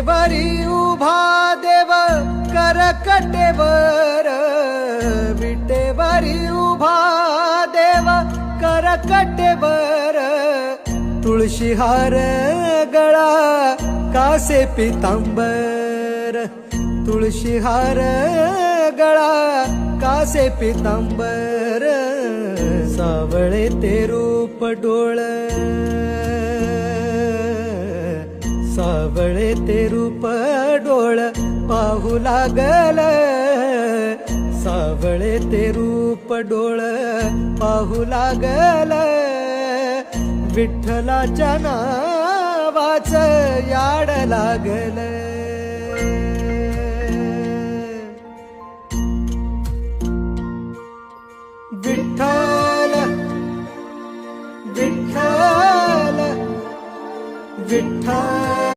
विटेवरी उभा देव करकटेवर, विटेवरी उभा देव करकटेवर, तुळशीहार गळा कासे पितांबर, तुळशीहार गळा कासे पितांबर, सावळे ते रूप डोळ, सावळे ते रूप डोळ पाहू लागल, सावळे ते रूप डोळ पाहू लागल, विठ्ठलाच्या नावाचं याड लागल.